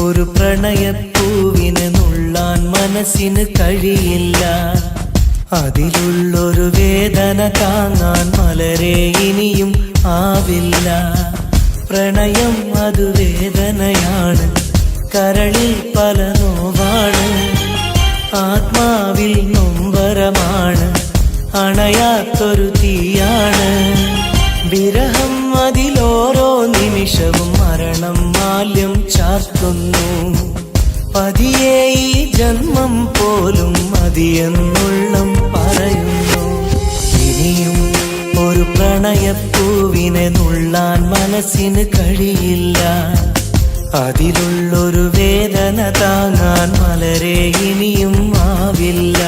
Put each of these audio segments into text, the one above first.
ഒരു പ്രണയപ്പൂവിനെ നുള്ളാൻ മനസ്സിന് കഴിയില്ല. അതിലുള്ളൊരു വേദന താങ്ങാൻ മലരെ ഇനിയും ആവില്ല. പ്രണയം അത് വേദനയാണ്, കരളിൽ പല നോവാണ്, ആത്മാവിൽ നൊമ്പരമാണ്, അണയാത്തൊരു തീയാണ്. വിരഹം അതിലോരോ നിമിഷവും മരണം മാല്യം ചാർത്തുന്നു. പതിയെ ഈ ജന്മം പോലും മതിയെന്നുള്ളം പറയുന്നു. ഇനിയും ഒരു പ്രണയപ്പൂവിനെ നുള്ളാൻ മനസ്സിന് കഴിയില്ല. അതിലുള്ളൊരു വേദന താങ്ങാൻ മലരെ ഇനിയും ആവില്ല.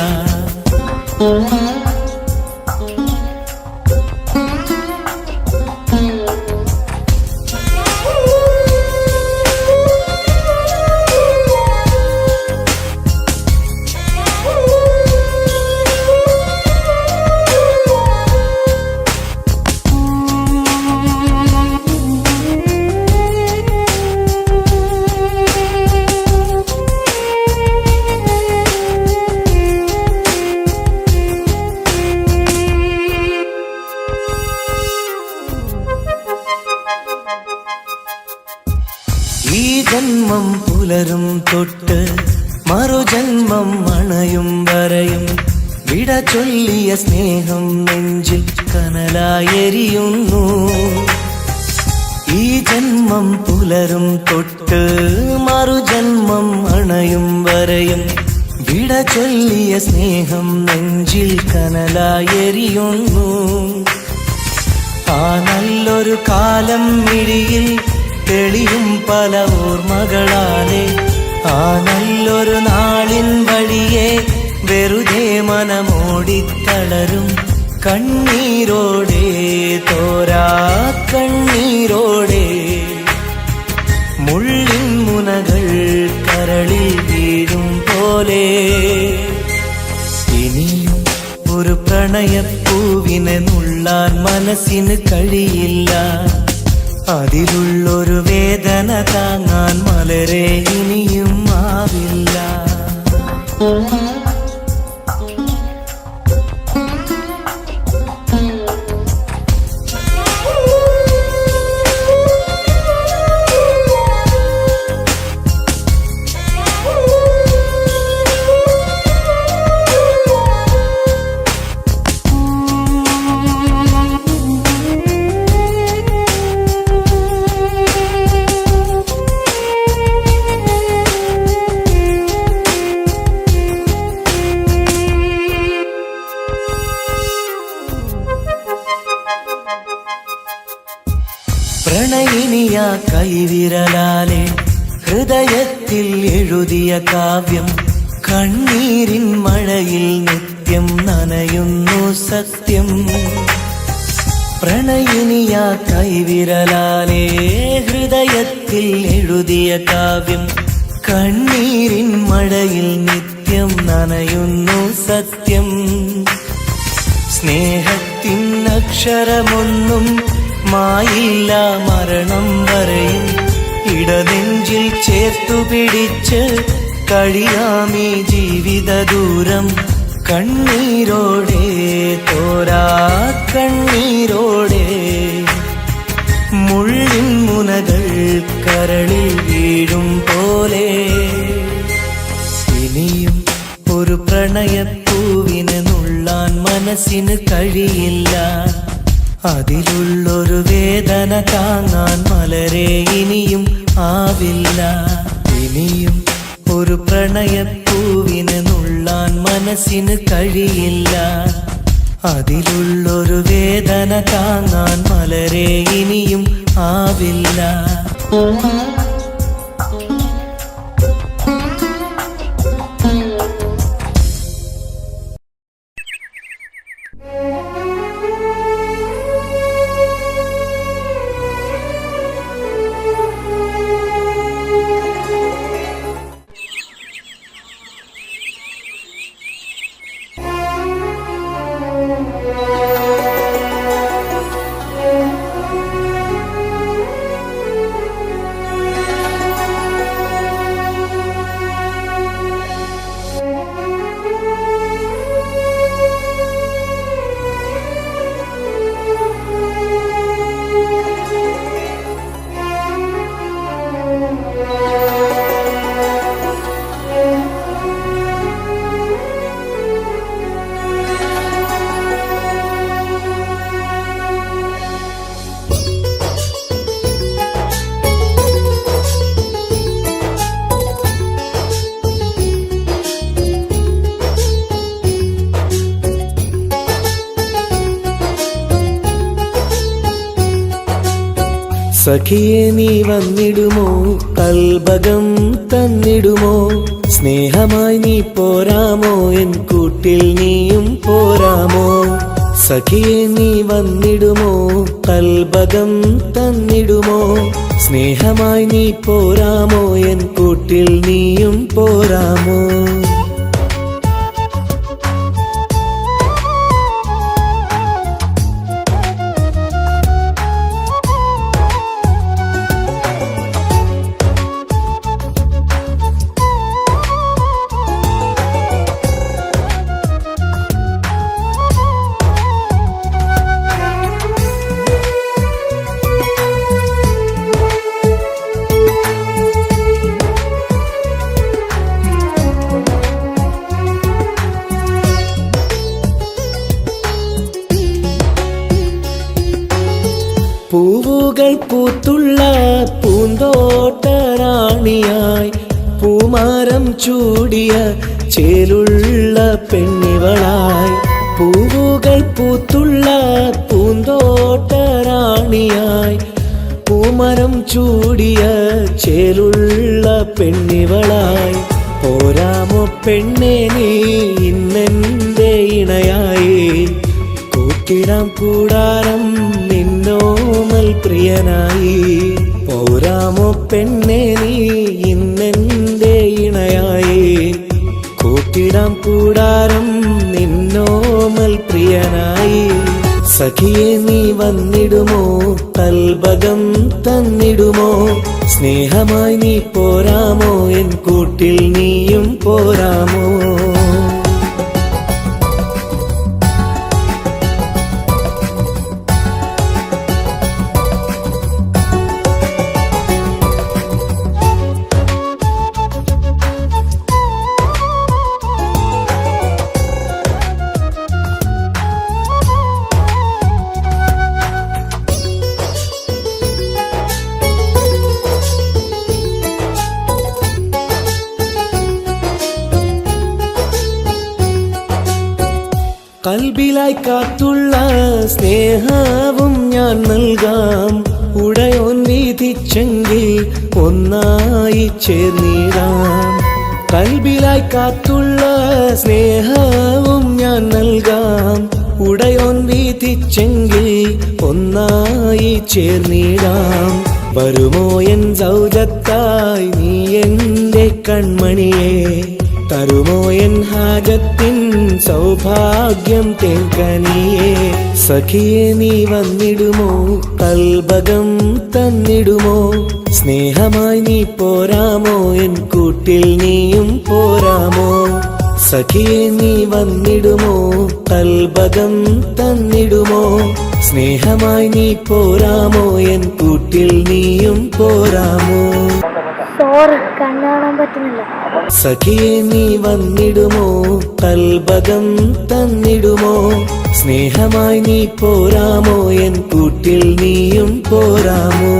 ഈ ജന്മം പുലരും തൊട്ട് മറുജന്മം അണയും വരെയും വിട ചൊല്ലിയ സ്നേഹം നെഞ്ചിൽ കനലായെരിയുന്നു. ഈ ജന്മം പുലരും തൊട്ട് മറുജന്മം അണയും വരെയും വിട ചൊല്ലിയ സ്നേഹം നെഞ്ചിൽ കനലായെരിയുന്നു. ആ നല്ലൊരു കാലം മിഴിയിൽ തെളിയും പല ഓർമ്മകളാലെ, ആ നല്ലൊരു നാളിൻ വഴിയെ വെറുതെ മനമോടിത്തളരും കണ്ണീരോടെ, തോരാ കണ്ണീരോടെ. മുള്ളിൻ മുനകൾ കരളിൽ വീഴും പോലെ. ഇനിയും ഒരു പ്രണയപ്പൂവിനെ നുള്ളാൻ മനസ്സിന് കഴിയില്ല. അതിലുള്ളൊരു വേദന താങ്ങാൻ മലരെ ഇനിയും ആവില്ല. പ്രണയിനിയ കൈവിരലാലെ ഹൃദയത്തിൽ എഴുതിയ കാവ്യം കണ്ണീരിൻ മഴയിൽ നിത്യം നനയുന്നു സത്യം. പ്രണയിനിയ കൈവിരലാലെ ഹൃദയത്തിൽ എഴുതിയ കാവ്യം കണ്ണീരിൻ മഴയിൽ നിത്യം നനയുന്നു സത്യം. സ്നേഹത്തിൻ അക്ഷരമൊന്നും മായില്ല മരണം വരെയും, ഇടനെഞ്ചിൽ ചേർത്തു പിടിച്ച് കഴിയാമീ ജീവിത ദൂരം. കണ്ണീരോടെ, തോരാ കണ്ണീരോടെ. മുള്ളിൻ മുനകൾ കരളിൽ വീഴും പോലെ. ഇനിയും ഒരു പ്രണയപ്പൂവിനെ നുള്ളാൻ മനസ്സിന് കഴിയില്ല. അതിലുള്ളൊരു വേദന താങ്ങാൻ മലരെ ഇനിയും ആവില്ല. ഇനിയും ഒരു പ്രണയപ്പൂവിനെ നുള്ളാൻ മനസ്സിന് കഴിയില്ല. അതിലുള്ളൊരു വേദന താങ്ങാൻ മലരെ ഇനിയും ആവില്ല. സഖിയെ നീ വന്നിടുമോ, കൽബകം തന്നിടുമോ, സ്നേഹമായി നീ പോരാമോ, എൻ കൂട്ടിൽ നീയും പോരാമോ. സഖിയെ നീ വന്നിടുമോ, കൽബകം തന്നിടുമോ, സ്നേഹമായി നീ പോരാമോ, എൻ കൂട്ടിൽ നീയും പോരാമോ. പൂവുകൾ പൂത്തുള്ള പൂന്തോട്ടറാണിയായി, പൂമാരം ചൂടിയ ചേലുള്ള പെണ്ണിവളായി. പൂവുകൾ പൂത്തുള്ള പൂന്തോട്ടറാണിയായി, പൂമരം ചൂടിയ ചേലുള്ള പെണ്ണിവളായി. പോരാമോ പെണ്ണെ നീ ഇന്നെന്റെ ഇണയായി, കൂട്ടിടാം കൂടാരം നിന്നോമൽ പ്രിയനായി. പോരാമോ പെണ്ണെ നീ ഇന്നെന്റെ ഇണയായി, കൂട്ടിടാം കൂടാരം നിന്നോമൽ പ്രിയനായി. സഖിയെ നീ വന്നിടുമോ, കൽബകം തന്നിടുമോ, സ്നേഹമായി നീ പോരാമോ, എൻ കൂട്ടിൽ നീയും പോരാമോ. കൽബിലായി കാത്തുള്ള സ്നേഹവും ഞാൻ നൽകാം, ഉടയോൻ വിധിച്ചെങ്കിൽ ഒന്നായി ചേർന്നിടാം. കൽബിലായി കാത്തുള്ള സ്നേഹവും ഞാൻ നൽകാം, ഉടയോൻ വിധിച്ചെങ്കിൽ ഒന്നായി ചേർന്നിടാം. വരുമോ എൻ സൗജത്തായി നീ എന്റെ കൺമണിയെ, തരുമോ എൻ ഹാജത്തിൻ സൗഭാഗ്യം തേങ്കനിയേ. സഖിയെ നീ വന്നിടുമോ, കൽബകം തന്നിടുമോ, സ്നേഹമായി നീ പോരാമോ, എൻ കൂട്ടിൽ നീയും പോരാമോ. സഖിയെ നീ വന്നിടുമോ, കൽബകം തന്നിടുമോ, സ്നേഹമായി നീ പോരാമോ, എൻ കൂട്ടിൽ നീയും പോരാമോ. സോറി, കണ്ണാണാൻ പറ്റുന്നില്ല. സഖിയെ നീ വന്നിടുമോ, കൽബകം തന്നിടുമോ, സ്നേഹമായി നീ പോരാമോ, എൻ കൂട്ടിൽ നീയും പോരാമോ.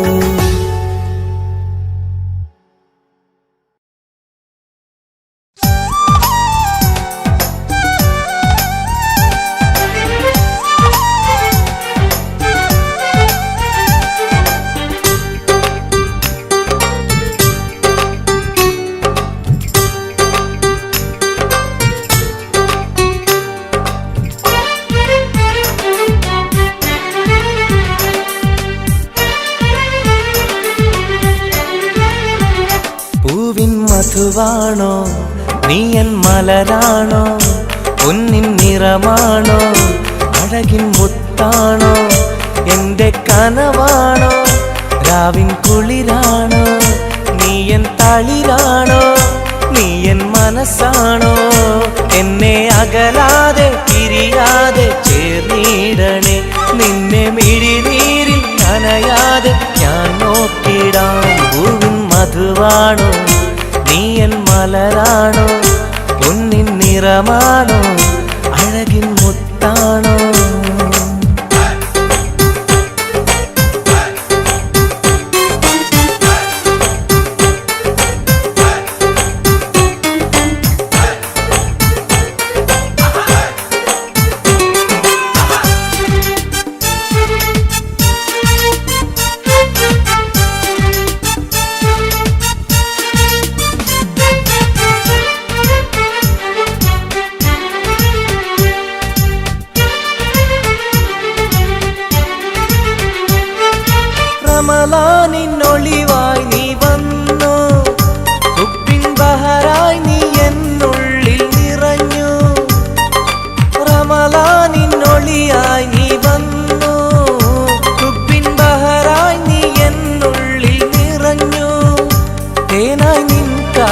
മധുവാണോ നീ എൻ മലരാണോ, പൊന്നിൻ നിറമാണോ, അഴകിൻ മുത്താണോ, എന്റെ കനവാണോ, രാവിൻ കുളിരാണോ, നീ എൻ തളിരാണോ, നീ എൻ മനസ്സാണോ, എന്നെ അകലാതെ പിരിയാതെ ചേർന്നിടണേ, നിന്നെ മിഴിനീരിൽ നനയാതെ ഞാൻ നോക്കിടാം. പൂവിൻ മധുവാണോ നീ എൻ മലരാണോ, പൊന്നിൻ നിറമാണോ, അഴകിൻ മുത്താണോ.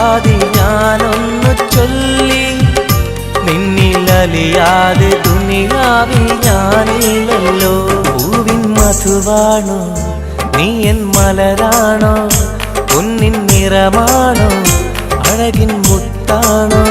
കാതിൽ ഞാനൊന്നു ചൊല്ലി, നിന്നിലലിയാതെ ദുനിയാവിൽ ഞാനില്ലല്ലോ. പൂവിൻ മധുവാണോ നീ എൻ മലരാണോ, പൊന്നിൻ നിറമാണോ അഴകിൻ മുത്താണോ.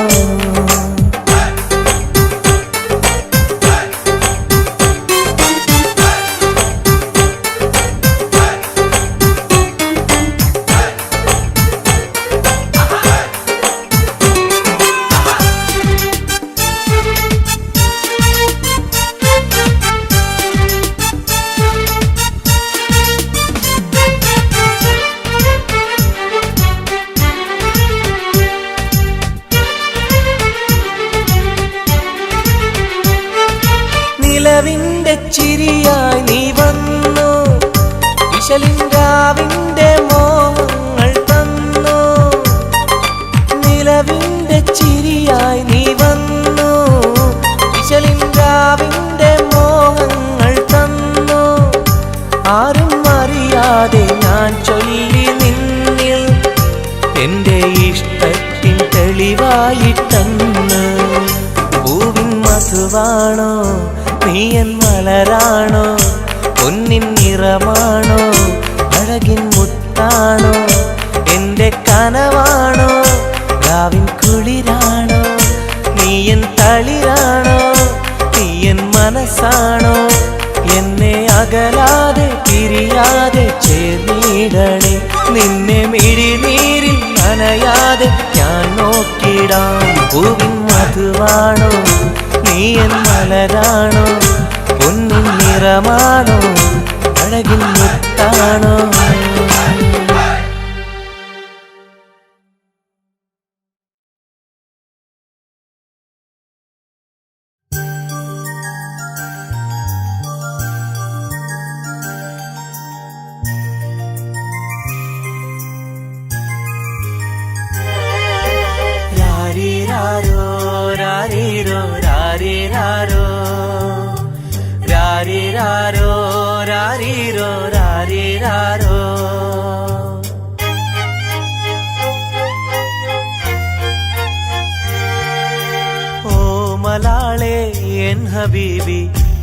നിലവിന്റെ ചിരിയായി നീ വന്നു, വിശലിൻരാവിന്റെ മോഹങ്ങൾ തന്നു. നിലവിന്റെ ചിരിയായി നീ വന്നു, വിശലിൻരാവിന്റെ മോഹങ്ങൾ തന്നു. ആരും അറിയാതെ ഞാൻ ചൊല്ലി നിന്നിൽ എന്റെ ഇഷ്ടത്തിൻ തെളിവായിട്ടന്ന്. പൂവിൻ മധുവാണോ നീ എൻ മലരാണോ, പൊന്നിൻ നിറമാണോ അഴകിൻ മുത്താണോ. എന്റെ കനവാണോ രാവിൻ കുളിരാണോ, നീ എൻ തളിരാണോ, നീ എൻ മനസ്സാണോ. എന്നെ അകലാതെ പിരിയാതെ ചേർന്നിടണേ, നിന്നെ മിഴിനീരിൽ നനയാതെ ഞാൻ നോക്കിടാം. പൂവിൻ മധുവാണോ നീ എൻ മലരാണോ, പൊന്നിൻ നിറമാണോ അഴകിൻ മുത്താണോ. രാരിരാരോ രാരിരോ രാരിരാരോ, രാരിരാരോ രാരിരോ രാരിരാരോ. ഓ മലാളെ എൻ ഹബീബി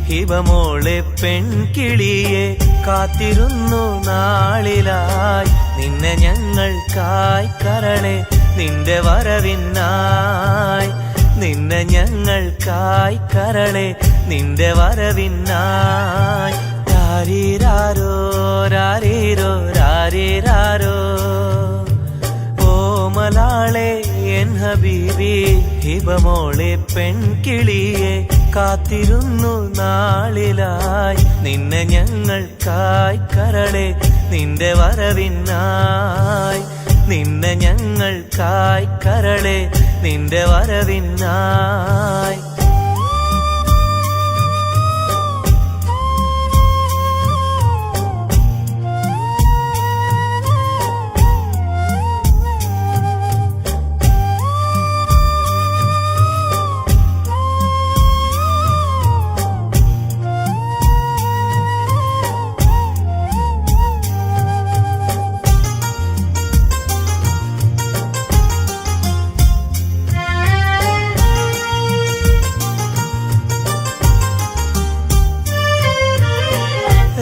ഹിബമോളെ പെൺകിളിയെ, കാത്തിരുന്നു നാളിലായി നിന്നെ ഞങ്ങൾക്കായി കരളെ, നിന്റെ വരവിനായി നിന്നെ ഞങ്ങൾക്കായി കരളെ, നിന്റെ വരവിനായി. രാരിരാരോ രാരിരോ രാരിരാരോ. ഓ മലാളെ എൻ ഹബീബി ഹിബമോളെ പെൺകിളിയെ, കാത്തിരുന്നു നാളിലായി നിന്നെ ഞങ്ങൾക്കായി കരളെ, നിന്റെ വരവിനായി നിന്നെ ഞങ്ങൾക്കായി കരളെ, നിന്റെ വരവിനായി.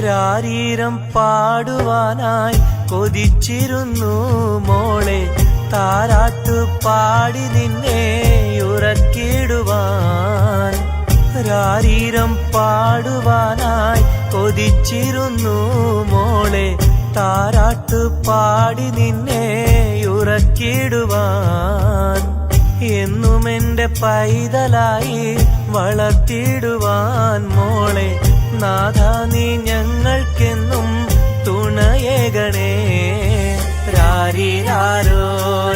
രാരീരം പാടുവാനായി കൊതിച്ചിരുന്നു മോളെ, താരാട്ടു പാടി നിന്നെ ഉറക്കിടുവാൻ. രാരീരം പാടുവാനായി കൊതിച്ചിരുന്നു മോളെ, താരാട്ടു പാടി നിന്നെ ഉറക്കിടുവാൻ. എന്നും എന്റെ പൈതലായി വളർത്തിടുവാൻ മോളെ, നാഥാ നീ ഞങ്ങൾക്കെന്നും തുണയേകണേ. രാരിരാരോ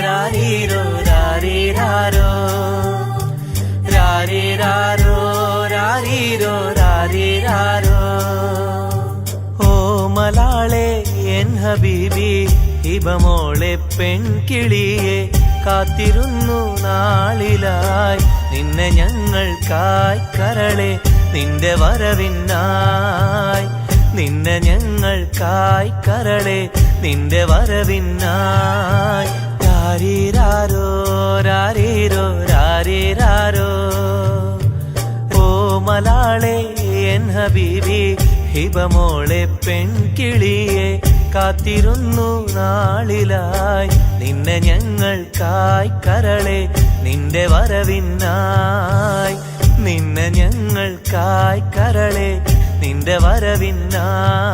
രാരിരോ രാരിരാരോ, രാരിരാരോ രാരിരോ രാരിരാരോ. ഓ മലാളെ എൻ ഹബീബി ഹിബമോളെ പെൺകിളിയെ, കാത്തിരുന്നു നാളിലായി നിന്നെ ഞങ്ങൾക്കായി കരളെ, നിന്റെ വരവിനായി നിന്നെ ഞങ്ങൾക്കായി കരളെ, നിന്റെ വരവിനായി. രാരീരാരോ രാരീരോ രാരീരാരോ ഓ മലാളെ എൻ ഹബീബി ഹിബമോളെ പെൺകിളിയെ കാത്തിരുന്നു നാളിലായി നിന്നെ ഞങ്ങൾക്കായി കരളെ നിന്റെ വരവിനായി നിന്നെ ഞങ്ങൾക്കായി കരളെ നിന്റെ വരവിനായി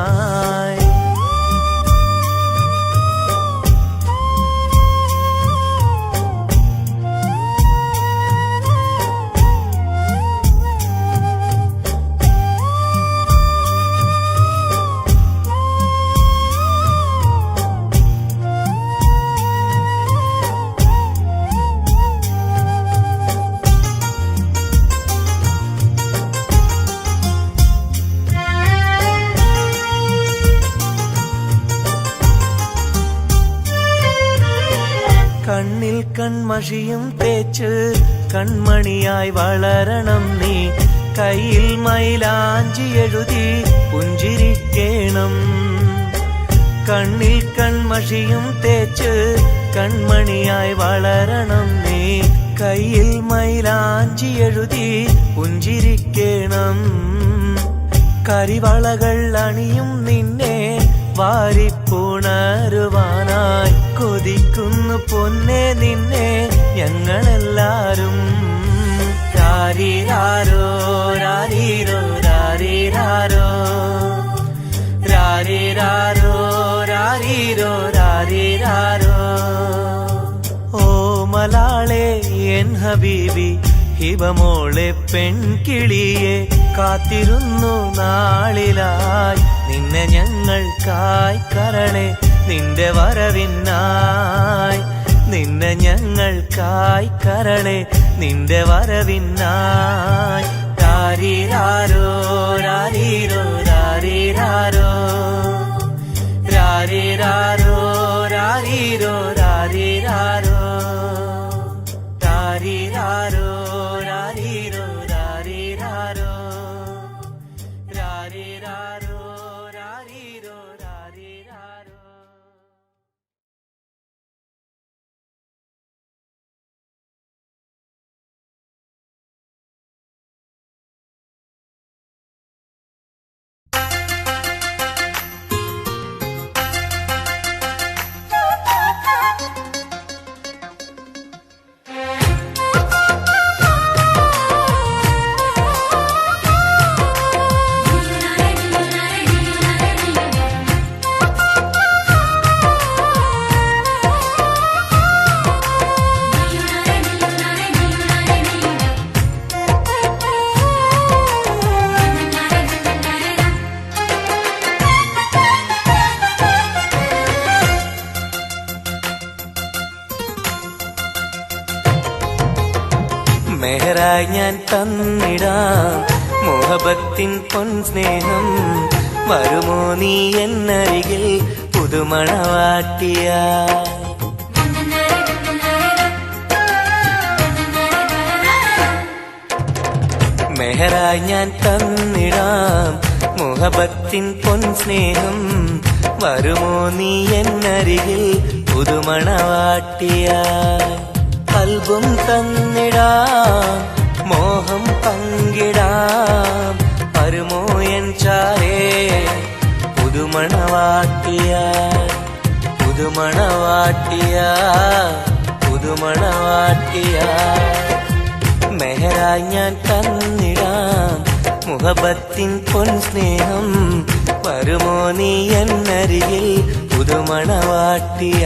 കണ്ണിൽ കൺമഷിയും തേച്ച് കൺമണിയായി വളരണം നീ കയ്യിൽ മൈലാഞ്ചി എഴുതി പുഞ്ചിരിക്കേണം കണ്ണിൽ കൺമഷിയും തേച്ച് കൺമണിയായി വളരണം നീ കയ്യിൽ മൈലാഞ്ചി എഴുതി പുഞ്ചിരിക്കേണം കരിവളകൾ അണിയും നിന്നെ വാരിപ്പുണരുവാനായി കൊതിക്കുന്നു പൊന്നെ നിന്നെ ഞങ്ങളെല്ലാരും രാരീരാരോ രാരീരോ രാരീരാരോ രാരീരാരോ രാരീരോ രാരീരാരോ ഓ മലാളെ എൻ ഹബീബി ഹിബമോളെ പെൺകിളിയെ കാത്തിരുന്നു നാളിലായി നിന്നെ ഞങ്ങൾക്കായി കരളെ നിന്റെ വരവിനായി നിന്നെ ഞങ്ങൾക്കായി കരളെ നിന്റെ വരവിനായി രാരീരാരോ രാരീരോ രാരീരാരോ രാരീരാരോ രാരീരോ രാരീരാരോ രാരീരാരോ രാരീരോ രാരീരാരോ രാരീരാരോ രാരീരോ രാരീരാരോ മെഹറായി ഞാൻ തന്നിടാം മോഹബത്തിൻ പൊൻസ്നേഹം വരുമോ നീ എന്നരികിൽ പുതുമണവാട്ടിയ മെഹറായി ഞാൻ തന്നിടാം മോഹബത്തിൻ പൊൻസ്നേഹം വരുമോ നീ എന്നരികിൽ പുതുമണവാട്ടിയ കൽബും തന്നിടാം മോഹം പങ്കിടാം വരുമോ എൻ ചാരേ പുതുമണവാട്ടിയ പുതുമണവാട്ടിയ പുതുമണവാട്ടിയ മെഹറായി ഞാൻ തന്നിടാം മുഹബത്തിൻ പൊൻസ്നേഹം വരുമോ നീ എന്നരികിൽ പുതുമണവാട്ടിയ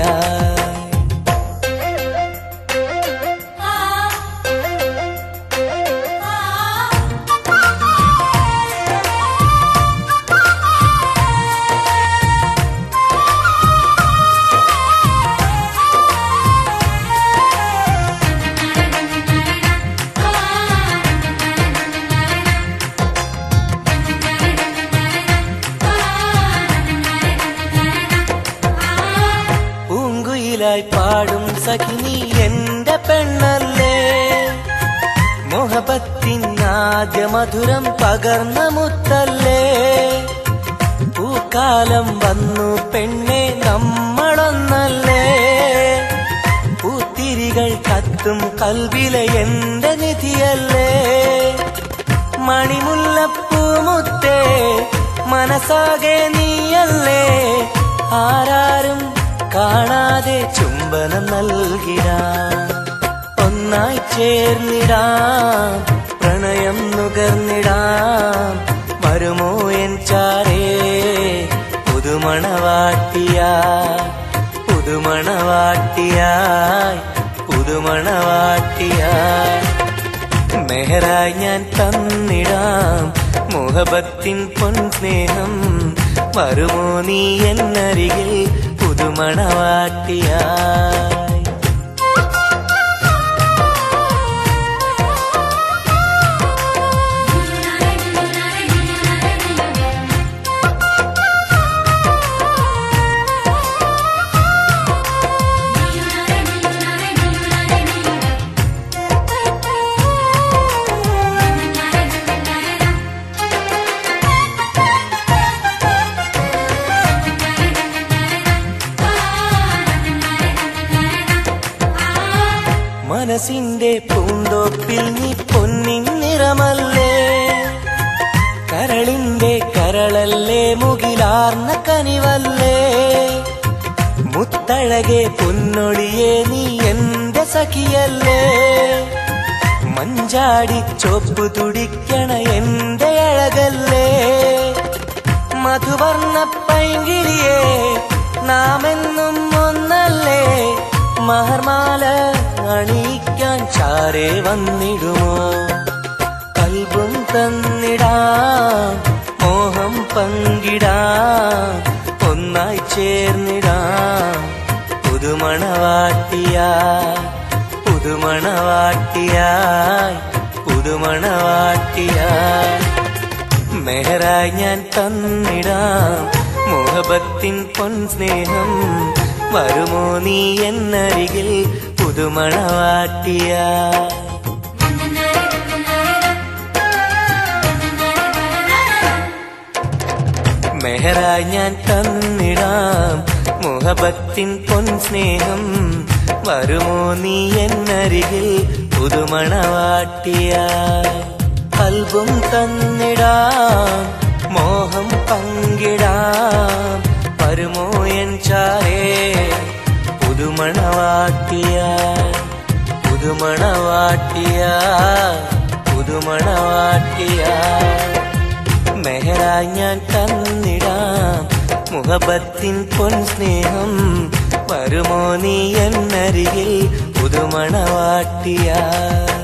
പാടും സഖിനി എന്റെ പെണ്ണല്ലേ മോഹബത്തിൻ ആദ്യ മധുരം പകർന്ന മുത്തല്ലേ പൂക്കാലം വന്നു പെണ്ണെ നമ്മളൊന്നല്ലേ മിഴികൾ കത്തും കൽവിലെ എന്റെ നിധിയല്ലേ മണിമുല്ലപ്പൂമുത്തേ മനസ്സാകെ നീയല്ലേ ആരാരും കാണാതെ ചുംബനം നൽകിടാം ഒന്നായി ചേർന്നിടാം പ്രണയം നുകർന്നിടാം വരുമോ എൻ ചാരേ പുതുമണവാട്ടിയായി പുതുമണവാട്ടിയായി പുതുമണവാട്ടിയായി മെഹറായി ഞാൻ തന്നിടാം മുഹബത്തിൻ പൊൻസ്നേഹം വരുമോ നീ എന്നരികിൽ പുതുമണവാട്ടിയായി മനസ്സിന്റെ പൂന്തോപ്പിൽ നീ പൊന്നിൻ നിറമല്ലേ കരളിന്റെ കരളല്ലേ മുകിലാർന്ന കനിവല്ലേ മുത്തഴകെ പൊന്നൊളിയെ നീ എന്റെ സഖിയല്ലേ മഞ്ചാടി ചോപ്പു തുടിക്കണ എന്റെ അഴകല്ലേ മധുവർണ്ണ പൈങ്കിളിയെ നാമെന്നും ഒന്നല്ലേ മഹർമാല അണിയിക്കാൻ ചാരേ വന്നിടുമോ കൽബും തന്നിടാം മോഹം പങ്കിടാം ഒന്നായി ചേർന്നിടാം പുതുമണവാട്ടിയായി പുതുമണവാട്ടിയായി പുതുമണവാട്ടിയായി മെഹറായി ഞാൻ തന്നിടാം മുഹബത്തിൻ പൊൻസ്നേഹം വരുമോ നീ എന്നരികിൽ പുതുമണവാട്ടിയായി മെഹറായി ഞാൻ തന്നിടാം മുഹബത്തിൻ പൊൻസ്നേഹം വരുമോ നീ എന്നരികിൽ പുതുമണവാട്ടിയായി കൽബും തന്നിടാം മോഹം പങ്കിടാം വരുമോ എൻ ചാരേ പുതുമണവാട്ടിയായി പുതുമണവാട്ടിയായി പുതുമണവാട്ടിയായി മെഹറായി ഞാൻ തന്നിടാം മുഹബത്തിൻ പൊൻസ്നേഹം വരുമോ നീ എന്നരികിൽ പുതുമണവാട്ടിയായി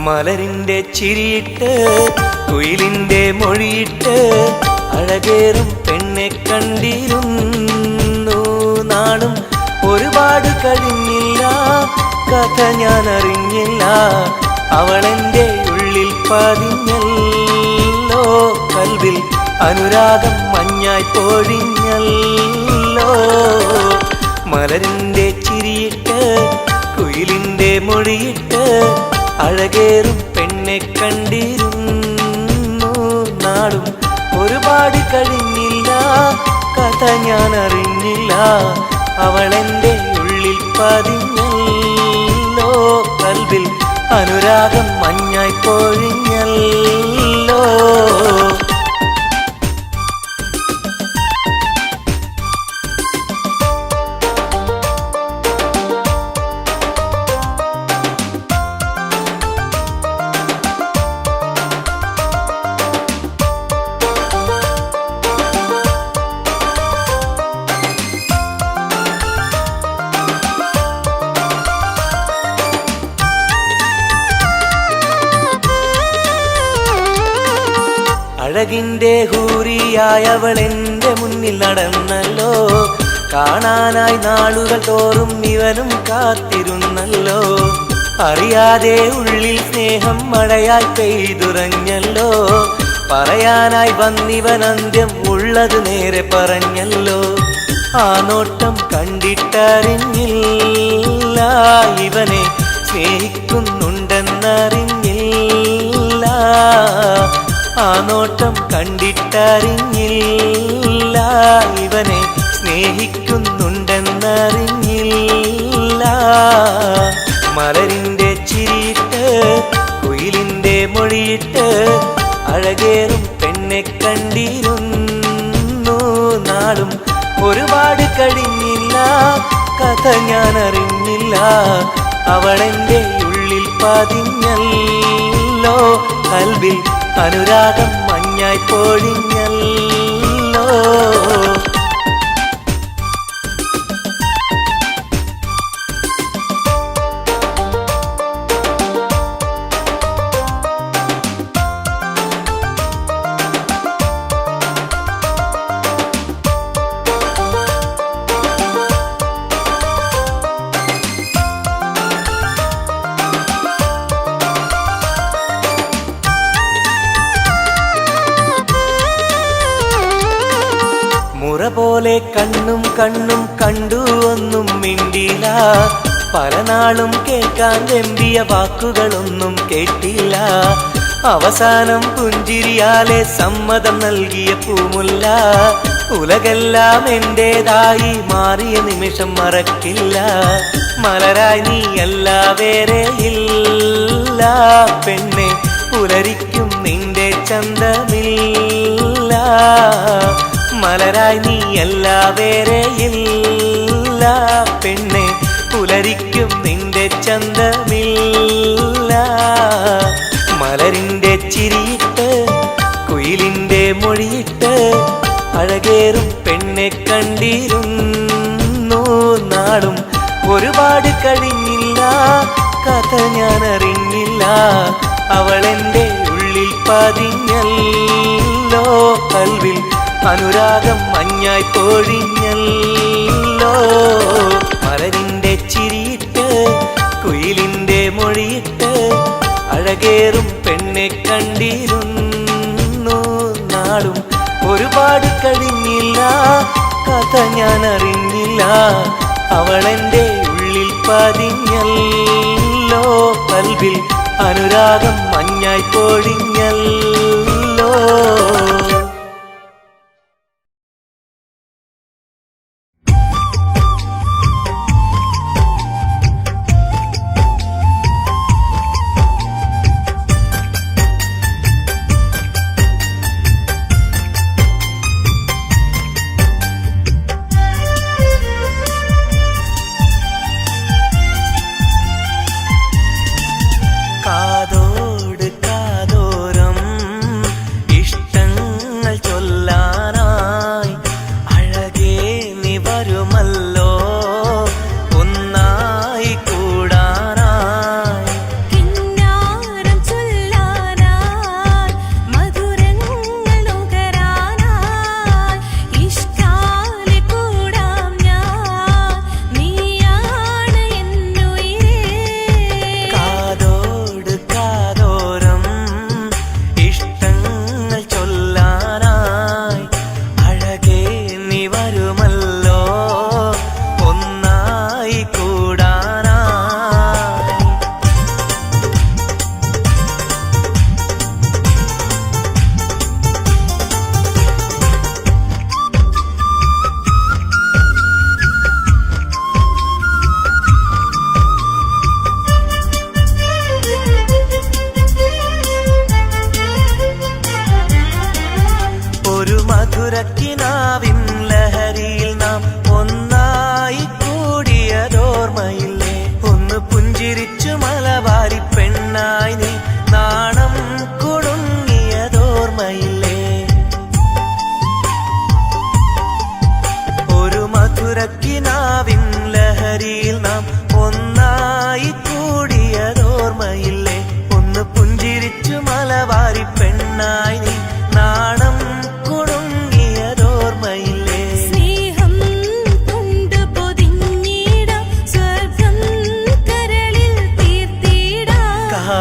മലരിന്റെ ചിരിയിട്ട് കുയിലിന്റെ മൊഴിയിട്ട് അഴകേറും പെണ്ണെ കണ്ടിരുന്നു നാളും ഒരുപാട് കഴിഞ്ഞില്ല കഥ ഞാൻ അറിഞ്ഞില്ല അവളെന്റെ ഉള്ളിൽ പതിഞ്ഞല്ലോ കൽവിൽ അനുരാഗം മഞ്ഞായി പൊഴിഞ്ഞല്ലോ മലരിന്റെ ചിരിയിട്ട് കുയിലിന്റെ മൊഴിയിട്ട് അഴകേറും പെണ്ണെ കണ്ടിരുന്നു നാളും ഒരുപാട് കഴിഞ്ഞില്ല കഥ ഞാൻ അറിഞ്ഞില്ല അവളെന്റെ ഉള്ളിൽ പതിഞ്ഞല്ലോ കൽവിൽ അനുരാഗം മഞ്ഞായി പൊഴിഞ്ഞല്ലോ അഴകിൻ്റെ ഹൂറിയായവൾ എൻ്റെ മുന്നിൽ നടന്നല്ലോ. കാണാനായി നാളുകൾ തോറും ഇവനും കാത്തിരുന്നല്ലോ. അറിയാതെ ഉള്ളിൽ സ്നേഹം മഴയായി പെയ്തുറഞ്ഞല്ലോ. പറയാനായി വന്നിവൻ അന്ത്യം ഉള്ളത് നേരെ പറഞ്ഞല്ലോ. ആ നോട്ടം കണ്ടിട്ടറിഞ്ഞില്ല ഇവനെ സ്നേഹിക്കുന്നുണ്ടെന്നറിഞ്ഞില്ല. ആ നോട്ടം കണ്ടിട്ടറിഞ്ഞില്ല ഇവനെ സ്നേഹിക്കുന്നുണ്ടെന്നറിഞ്ഞില്ല. മലരിൻ്റെ ചിരിയിട്ട് കുയിലിൻ്റെ മൊഴിയിട്ട് അഴകേറും പെണ്ണെ കണ്ടിരുന്നു. നാളും ഒരുപാട് കഴിഞ്ഞില്ല, കഥ ഞാൻ അറിഞ്ഞില്ല. അവളെൻ്റെ ഉള്ളിൽ പതിഞ്ഞല്ലോ. കൽവിൽ അനുരാഗം മഞ്ഞായി പൊഴിഞ്ഞല്ലോ. മുറ പോലെ കണ്ണും കണ്ണും കണ്ടു ഒന്നും മിണ്ടില്ല. പല നാളും കേൾക്കാൻ വെമ്പിയ വാക്കുകളൊന്നും കേട്ടില്ല. അവസാനം പുഞ്ചിരിയാലെ സമ്മതം നൽകിയ പൂമുല്ല. ഉലകെല്ലാം എന്റേതായി മാറിയ നിമിഷം മറക്കില്ല. മലരായി നീയല്ല വേറെ ഇല്ല പെണ്ണെ, പുലരിക്കും നിന്റെ ചന്തമില്ല. മലരായി നീയല്ല വേറെ ഇല്ല പെണ്ണെ, പുലരിക്കും നിന്റെ ചന്തമില്ല. മലരിൻ്റെ ചിരിയിട്ട് കുയിലിൻ്റെ മൊഴിയിട്ട് അഴകേറും പെണ്ണെ കണ്ടിരുന്നു. നാളും ഒരുപാട് കഴിഞ്ഞില്ല, കഥ ഞാൻ അറിഞ്ഞില്ല. അവളെൻ്റെ ഉള്ളിൽ പതിഞ്ഞല്ലോ. കൽവിൽ അനുരാഗം മഞ്ഞായി പൊഴിഞ്ഞല്ലോ. മലരിൻ്റെ ചിരിയിട്ട് കുയിലിൻ്റെ മൊഴിയിട്ട് അഴകേറും പെണ്ണെ കണ്ടിരുന്നു. നാളും ഒരുപാട് കഴിഞ്ഞില്ല, കഥ ഞാൻ അറിഞ്ഞില്ല. അവളെൻ്റെ ഉള്ളിൽ പതിഞ്ഞല്ലോ. കൽവിൽ അനുരാഗം മഞ്ഞായി പൊഴിഞ്ഞല്ലോ. കാതോട് കാതോരം ഇഷ്ടങ്ങൾ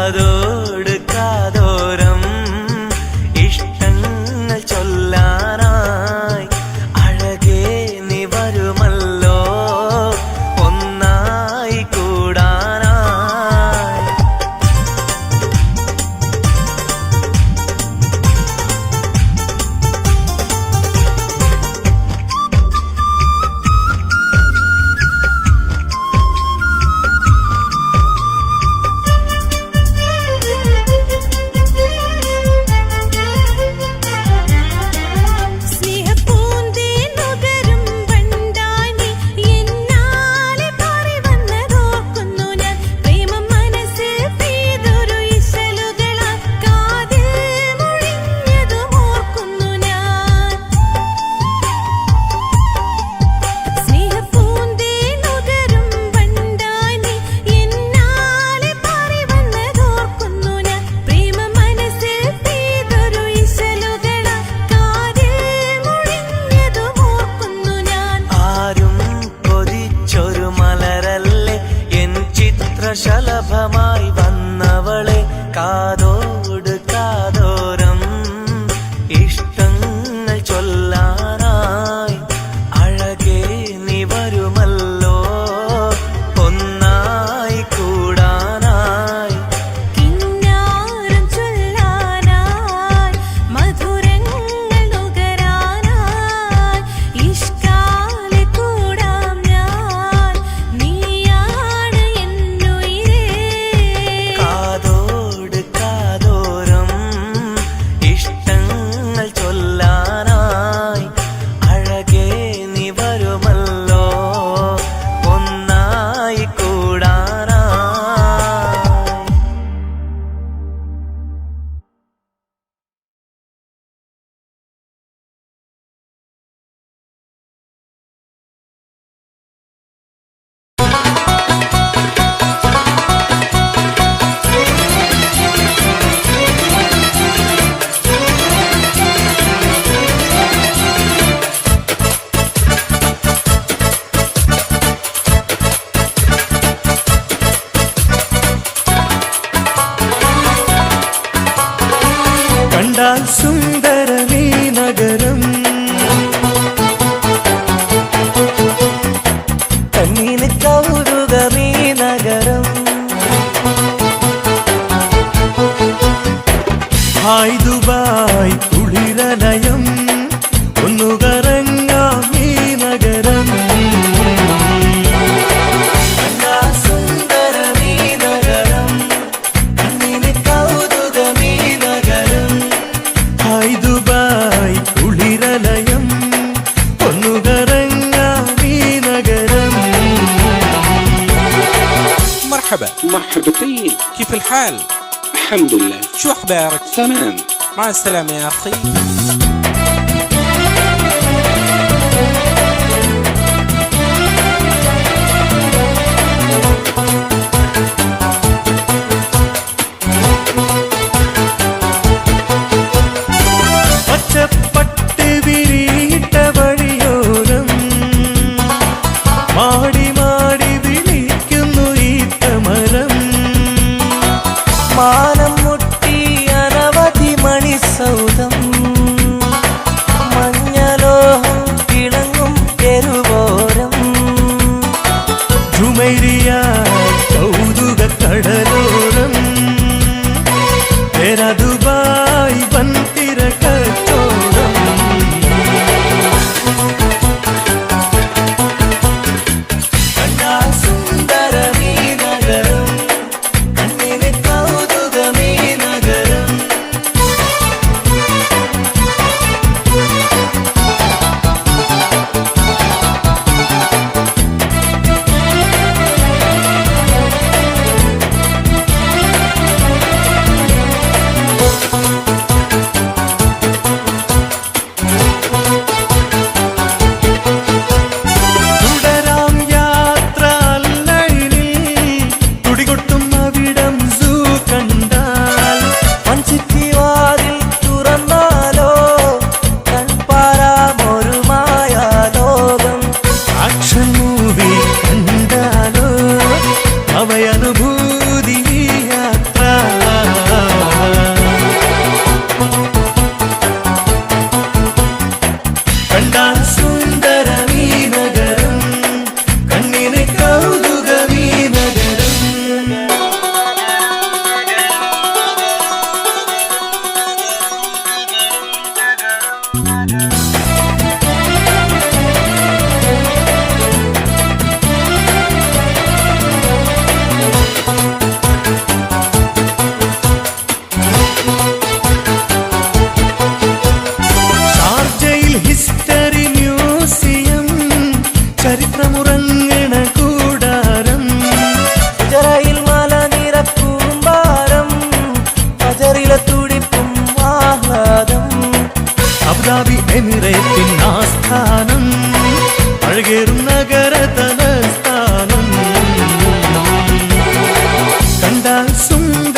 കാതോട് കാതോരം ഇഷ്ടങ്ങൾ ചൊല്ലാനായി അഴകേ നീ വരുമല്ലോ ഒന്നായി കൂടാനായി. ശലഭമായി വന്നവളെ കാതോട് കാതോരം ഇഷ്ടങ്ങൾ ചൊല്ലാനായി അഴകേ നീ വരുമല്ലോ ഒന്നായി കൂടാനായി. കിന്നാരം ചൊല്ലാനായി മധുരങ്ങൾ നുകരാനായി ഇഷ്കാലെ കൂടാം ഞാൻ നീയാണ് കാതോട് കാതോരം ഇഷ്ടങ്ങൾ ചൊല്ലാനായി അഴകേ നീ വരുമല്ലോ ഒന്നായി കൂടാനായി. കണ്ടാൽ സുന്ദരമീ നഗരം കണ്ണീന് കൗതുകമീ നഗരം. ഹായ് ദുബായ് കുളിരലയം ഒന്നു കറങ്ങാം ഈ നഗരം. കണ്ടാൽ സുന്ദരമീ നഗരം കണ്ണീന് കൗതുകമീ നഗരം. ഹായ് ദുബായ് കുളിരലയം ഒന്നു കറങ്ങാം ഈ നഗരം. مرحبا مرحبتين. كيف الحال؟ الحمد لله. شو أخبارك؟ تمام. مع السلامة يا أخي. പച്ചപ്പട്ട് വിരിയിട്ട വഴിയോരം മാടി മാടി വിളിക്കുന്നു ഈ തമരം. മാനം മുട്ടി അനവധി മണിസൗധം മഞ്ഞലോഹം തിളങ്ങും തെരുവോരം. ജുമൈരിയ കൗതുക കടലോരം तेरा दुबाई बनतिर कचोरम. കണ്ടാ സുന്ദരമീ നഗരം കണ്ണിന് കൗതുകമീ നഗരം.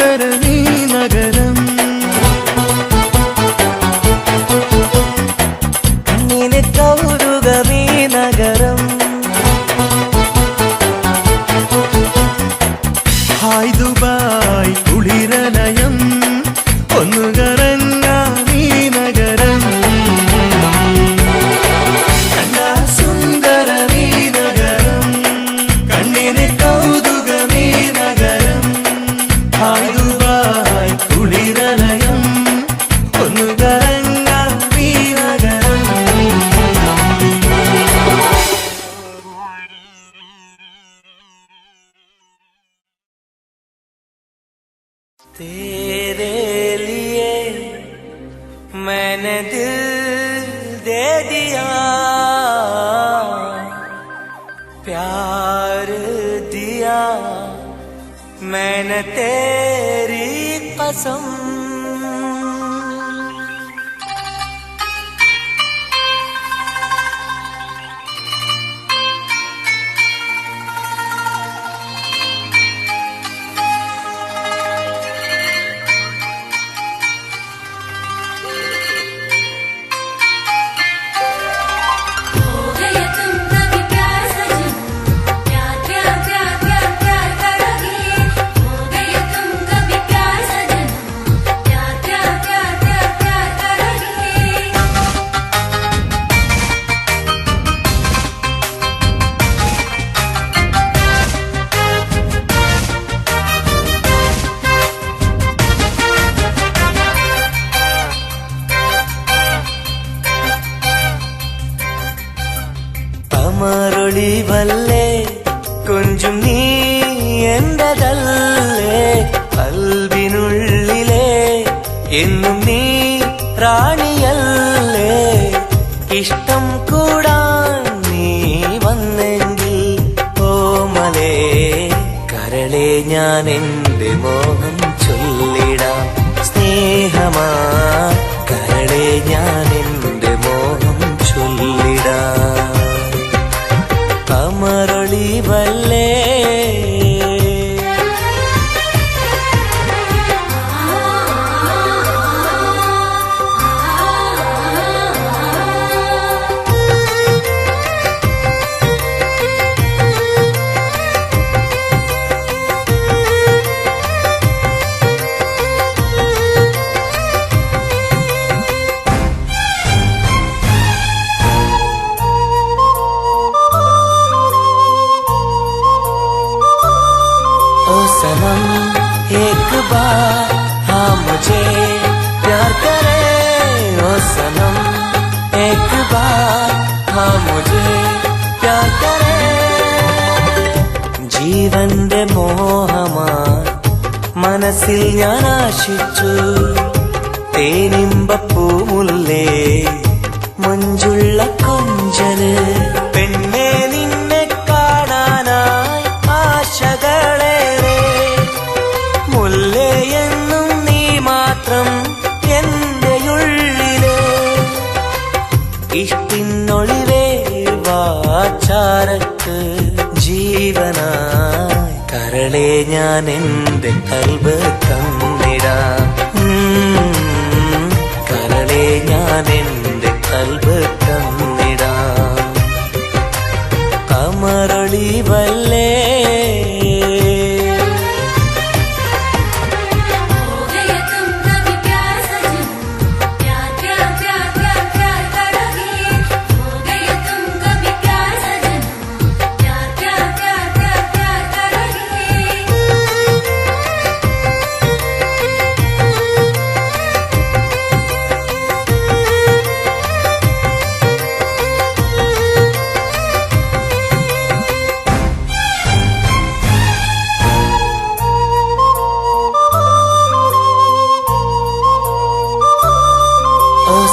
സുന്ദരമീ നഗരം കണ്ണിന് കൗതുകമീ നഗരം ഹായ് ദുബായ് കുളിരലയം ഒന്നു കറങ്ങാമീ നഗരം കണ്ടാ സുന്ദരമീ നഗരം കണ്ണിന് കൗതുകമീ നഗരം ഹായ് ദുബായ് കുളിരലയം ഒന്നു കറങ്ങാമീ നഗരം तेरे लिए मैंने दिल दे दिया प्यार दिया मैंने तेरी कसम അമരൊളിവല്ലേ കൊഞ്ചും നീ എന്റതല്ലേ കൽബിനുള്ളിലെ എന്നും നീ റാണിയല്ലേ ഇഷ്ടം കൂടാൻ നീ വന്നെങ്കിൽ ഓമലേ കരളെ ഞാൻ എന്റെ മോഹം ചൊല്ലിടാം സ്നേഹമാ കരളെ ഞാൻ എന്റെ മോഹം ചൊല്ലിടാം അമരൊളിവല്ലേ सनम एक बार हाँ मुझे प्यार करे ओ सनम एक बार हाँ मुझे प्यार करे ജീവന്റെ മോഹമാ മനസ്സിൽ ഞാൻ ആശിച്ചു തേനിമ്പപ്പൂമുല്ലേ മഞ്ചുള്ള കൊഞ്ചല് പെണ്ണെ നിന്നെ കാണാനായി ആശകളെ മുല്ലയെന്നും നീ മാത്രം എന്റെയുള്ളിലെ ഇഷ്ടിനൊളിവേ വാചാരക്ക് ജീവനായി കരളെ ഞാൻ എന്റെ കൽബ് തന്നിടാം കരളെ ഞാൻ എന്റെ കൽബ് തന്നിടാം അമരൊളിവല്ലേ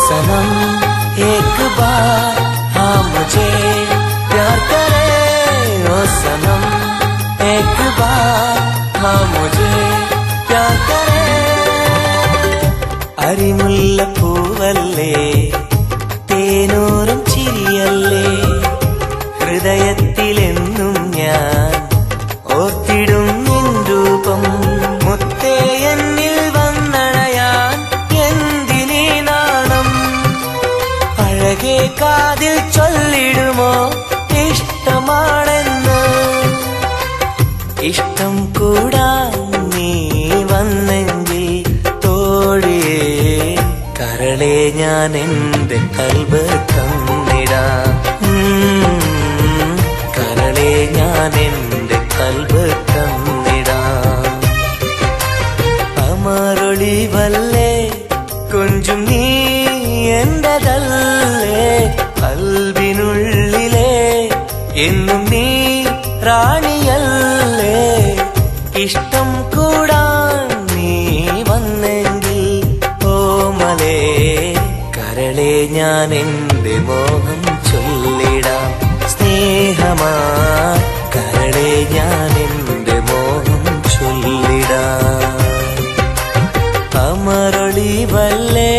सनम एक बार हाँ मुझे प्यार करे ओ सनम एक बार हाँ मुझे प्यार करे അരിമുല്ലപ്പൂവല്ലേ തേനൂറും ചിരിയല്ലേ ഹൃദയത്തിലെന്നും ഞാൻ ഓർത്തിടും നിൻ രൂപം മുത്തേ ഞാൻ എൻ്റെ കൽബ് തന്നിടാം. കരളെ ഞാൻ എൻ്റെ കൽബ് തന്നിടാം. അമരൊളിവല്ലേ കൊഞ്ചും നീ എന്റെതല്ലേ, കൽബിനുള്ളിലെ എന്നും നീ റാണിയല്ലേ. ഇഷ്ടം കൂടാൻ നീ വന്നെങ്കിൽ ഓമലേ, കരളെ ഞാൻ എൻ്റെ മോഹം ചൊല്ലിടാം. സ്നേഹമാ കരളെ ഞാൻ എൻ്റെ മോഹം ചൊല്ലിടാം. അമരൊളിവല്ലേ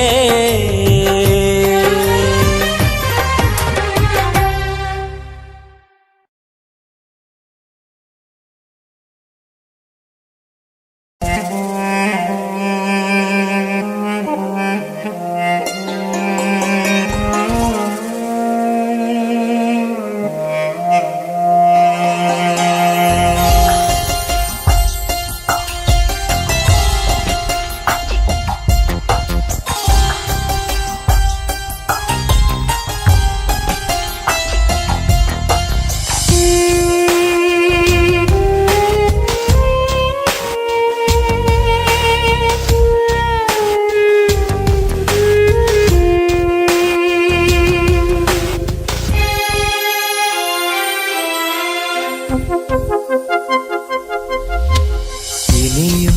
ഇനിയും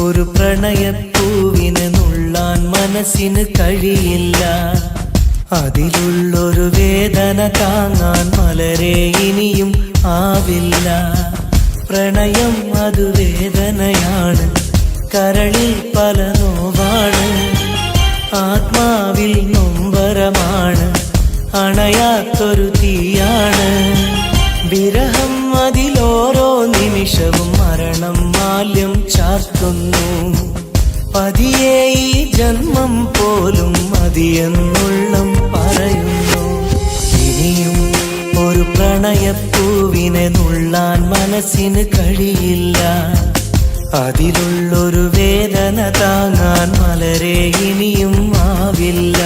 ഒരു പ്രണയപ്പൂവിനെ നുള്ളാൻ മനസ്സിന് കഴിയില്ല. അതിലുള്ളൊരു വേദന താങ്ങാൻ മലരെ ഇനിയും ആവില്ല. പ്രണയം അത് വേദനയാണ്, കരളിൽ പല നോവാണ്, ആത്മാവിൽ നൊമ്പരമാണ്, അണയാത്തൊരു തീയാണ്. വിരഹം അതിലോരോ നിമിഷവും മരണം മാല്യം ചാർത്തുന്നു. പതിയെ ഈ ജന്മം പോലും മതിയെന്നുള്ളം പറയുന്നു. ഇനിയും ഒരു പ്രണയപ്പൂവിനെ നുള്ളാൻ മനസ്സിന് കഴിയില്ല. അതിലുള്ളൊരു വേദന താങ്ങാൻ മലരെ ഇനിയും ആവില്ല.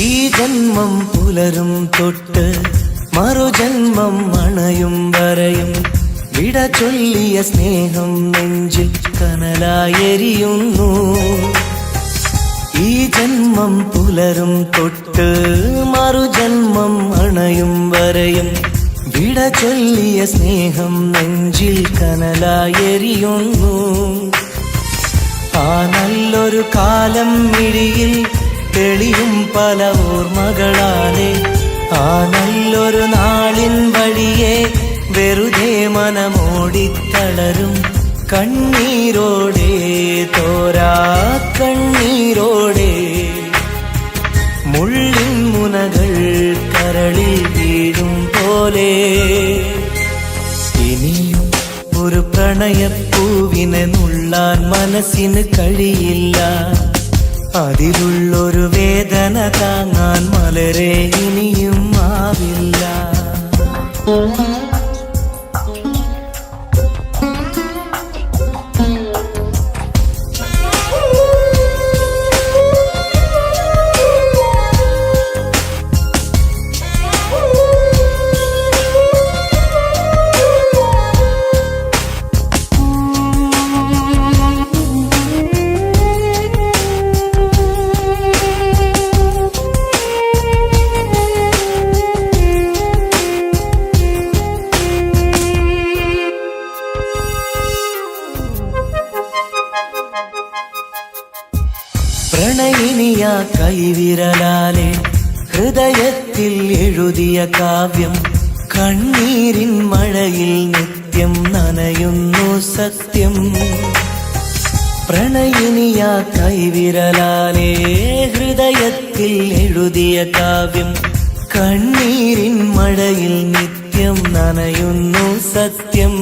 ഈ ജന്മം പുലരും തൊട്ട് മറുജന്മം അണയും വരെയും വിട ചൊല്ലിയ സ്നേഹം നെഞ്ചിൽ കനലായെരിയുന്നു. ഈ ജന്മം പുലരും തൊട്ട് മറുജന്മം അണയും വരെയും വിട ചൊല്ലിയ സ്നേഹം നെഞ്ചിൽ കനലായെരിയുന്നു. ആ നല്ലൊരു കാലം മിഴിയിൽ തെളിയും പല ഓർമ്മകളാലെ, ആ നല്ലൊരു നാളിൻ വഴിയെ വെറുതെ മനമോടിത്തളരും കണ്ണീരോടെ, തോരാ കണ്ണീരോടെ. മുള്ളിൻ മുനകൾ കരളിൽ വീഴും പോലെ ഇനിയും ഒരു പ്രണയപ്പൂവിനെ നുള്ളാൻ മനസ്സിന് കഴിയില്ല. അതിലുള്ളൊരു വേദന താങ്ങാൻ മലരെ ഇനിയും ആവില്ല. പ്രണയിനിയ കൈവിരലാലെ ഹൃദയത്തിൽ എഴുതിയ കാവ്യം കണ്ണീരിൻ മഴയിൽ നിത്യം നനയുന്നു സത്യം. പ്രണയിനിയാ കൈവിരലാലേ ഹൃദയത്തിൽ എഴുതിയ കാവ്യം. കണ്ണീരിൻ മഴയിൽ നിത്യം നനയുന്നു സത്യം.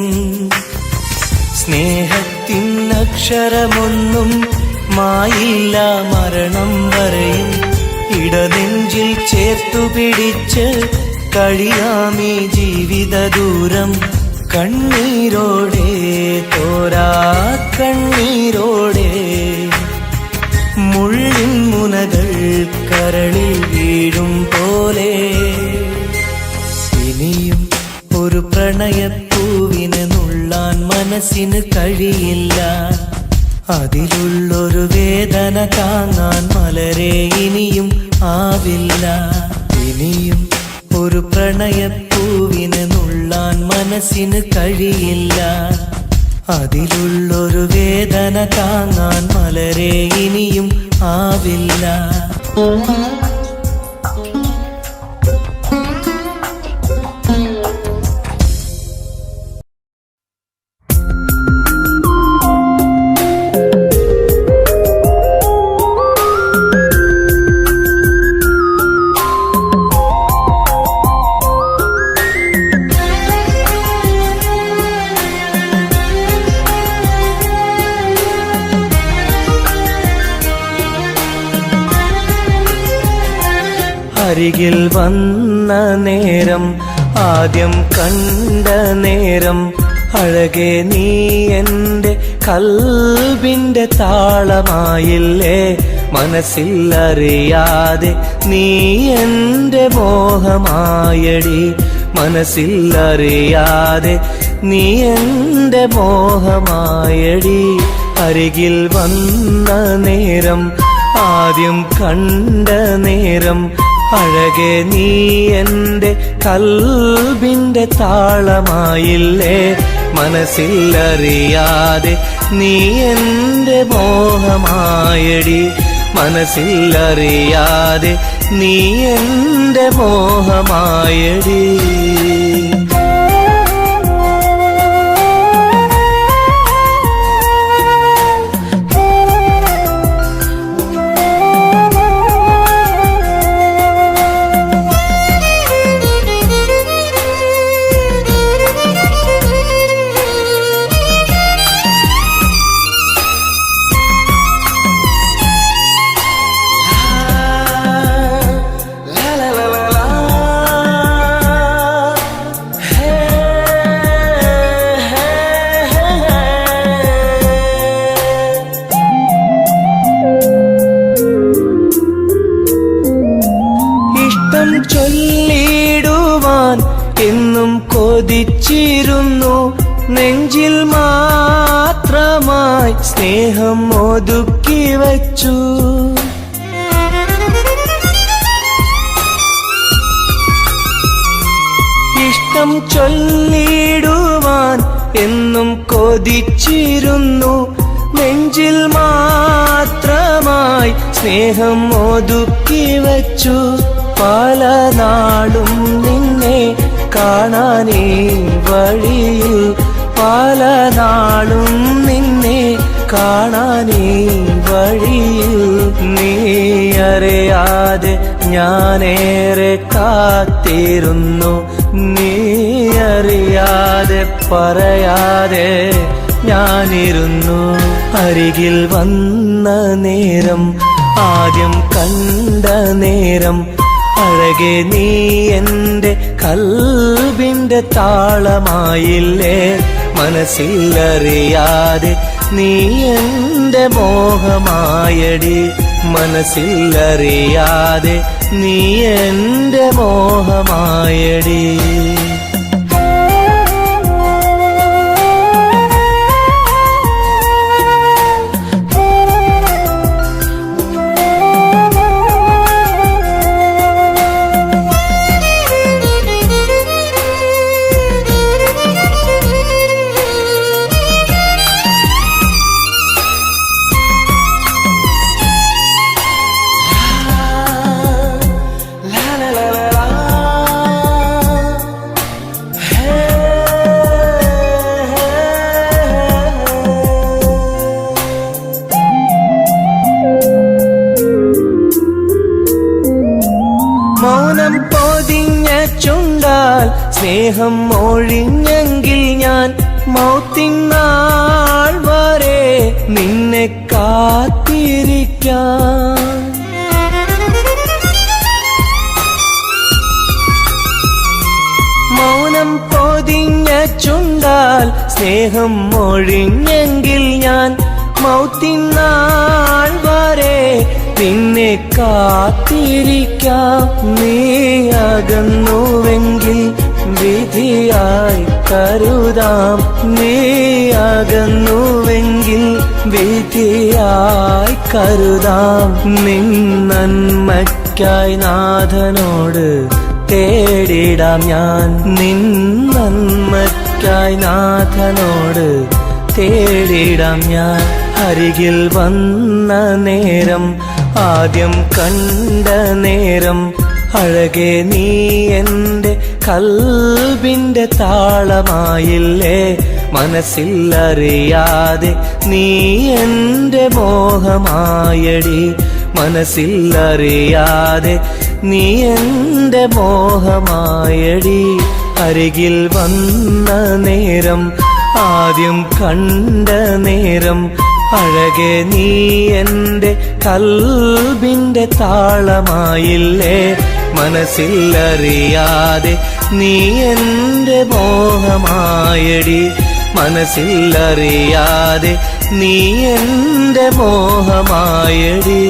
സ്നേഹത്തിൻ അക്ഷരമൊന്നും മായില്ല മരണം വരെയും. ഇടനെഞ്ചിൽ ചേർത്തുപിടിച്ച് കഴിയാമീ ജീവിത ദൂരം. കണ്ണീരോടെ തോരാ കണ്ണീരോടെ മുള്ളിൻ മുനകൾ കരളിൽ വീഴും പോലെ. ഇനിയും ഒരു പ്രണയപ്പൂവിനെ നുള്ളാൻ മനസ്സിന് കഴിയില്ല. അതിലുള്ളൊരു വേദന താങ്ങാൻ മലരെ ഇനിയും ആവില്ല. ഇനിയും ഒരു പ്രണയപ്പൂവിനെ നുള്ളാൻ മനസ്സിന് കഴിയില്ല. അതിലുള്ളൊരു വേദന താങ്ങാൻ മലരെ ഇനിയും ആവില്ല. അരികിൽ വന്ന നേരം, ആദ്യം കണ്ട നേരം, അഴകെ നീ എൻ്റെ കൽബിൻ്റെ താളമായില്ലേ. മനസ്സിൽ അറിയാതെ നീ എൻ്റെ മോഹമായടി. മനസ്സിൽ അറിയാതെ നീ എൻ്റെ മോഹമായടി. അരികിൽ വന്ന നേരം, ആദ്യം കണ്ട നേരം, അഴകെ നീ എൻ്റെ കൽബിൻ്റെ താളമായില്ലേ. മനസ്സിൽ അറിയാതെ നീ എൻ്റെ മോഹമായടി. മനസ്സിൽ അറിയാതെ നീ എൻ്റെ മോഹമായടി. ചൊല്ലിടുവാൻ എന്നും കൊതിച്ചിരുന്നു. നെഞ്ചിൽ മാത്രമായി സ്നേഹം ഒതുക്കി വച്ചു. ഇഷ്ടം ചൊല്ലിടുവാൻ എന്നും കൊതിച്ചിരുന്നു. നെഞ്ചിൽ മാത്രമായി സ്നേഹം ഒതുക്കി വച്ചു. പല നാളും നിന്നെ കാണാനേ വഴിയിൽ. പല നാളും നിന്നെ കാണാനേ വഴിയിൽ. നീ അറിയാതെ ഞാനേറെ കാത്തിരുന്നു. നീ അറിയാതെ പറയാതെ ഞാനിരുന്നു. അരികിൽ വന്ന നേരം, ആദ്യം കണ്ട നേരം, അഴകെ നീ എൻ്റെ കൽബിൻ്റെ താളമായില്ലേ. മനസ്സിൽ അറിയാതെ നീ എൻ്റെ മോഹമായടി. മനസ്സിൽ അറിയാതെ നീ എൻ്റെ മോഹമായടി. സ്നേഹം ഒഴിഞ്ഞെങ്കിൽ ഞാൻ മൗത്തിനാൾ വരെ നിന്നെ കാത്തിരിക്കാം. മൗനം പൊതിഞ്ഞ ചുണ്ടാൽ സ്നേഹം ഒഴിഞ്ഞെങ്കിൽ ഞാൻ മൗത്തിനാൾ വരെ നിന്നെ കാത്തിരിക്കാം. നീ അകന്നുവെങ്കിൽ വിധിയായി കരുതാം. നീ അകന്നുവെങ്കിൽ വിധിയായി കരുതാം. നിൻ നന്മയ്ക്കായി നാഥനോട് തേടിടാം ഞാൻ. നിൻ നന്മയ്ക്കായി നാഥനോട് തേടിടാം ഞാൻ. അരികിൽ വന്ന നേരം, ആദ്യം കണ്ട നേരം, അഴകെ നീ എൻ്റെ കൽബിൻ്റെ താളമായില്ലേ. മനസ്സിൽ അറിയാതെ നീ എൻ്റെ മോഹമായടി. മനസ്സിൽ അറിയാതെ നീ എൻ്റെ മോഹമായടി. അരികിൽ വന്ന നേരം, ആദ്യം കണ്ട നേരം, അഴകെ നീ എൻ്റെ കൽബിൻ്റെ താളമായില്ലേ. മനസ്സിൽ അറിയാതെ നീ എൻ്റെ മോഹമായടി. മനസ്സിൽ അറിയാതെ നീ എൻ്റെ മോഹമായടി.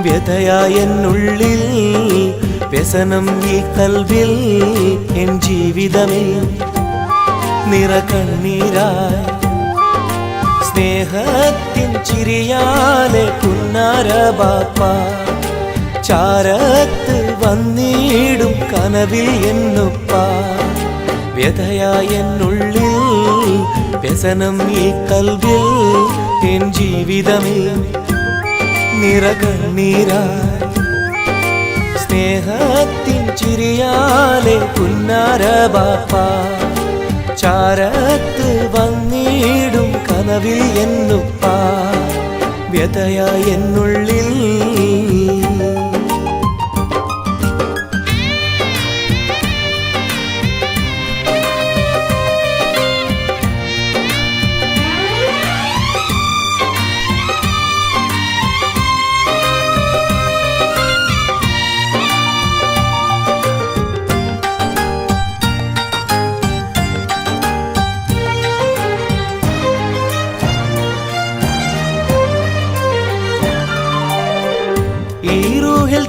വ്യതയായെന്നുള്ളിൽ വ്യസനം ഈ കൽവിൽ എൻ ജീവിതമേ നിറകണ്ണീരായി സ്നേഹത്തിൻ ചിരിയാലെ പുന്നാര ബാപ്പ ചാരത്ത് വന്നിടും കനവിൽ എന്നുപ്പ. വ്യതയായെന്നുള്ളിൽ വ്യസനം ഈ കൽവിൽ എൻ ജീവിതമേ നിറകണ്ണീരായി സ്നേഹത്തിൻ ചിരിയാലെ പുന്നാര ബാപ്പ ചാരത്ത് വന്നിടും കനവിൽ എന്നുപ്പ. വ്യതയായെന്നുള്ളിൽ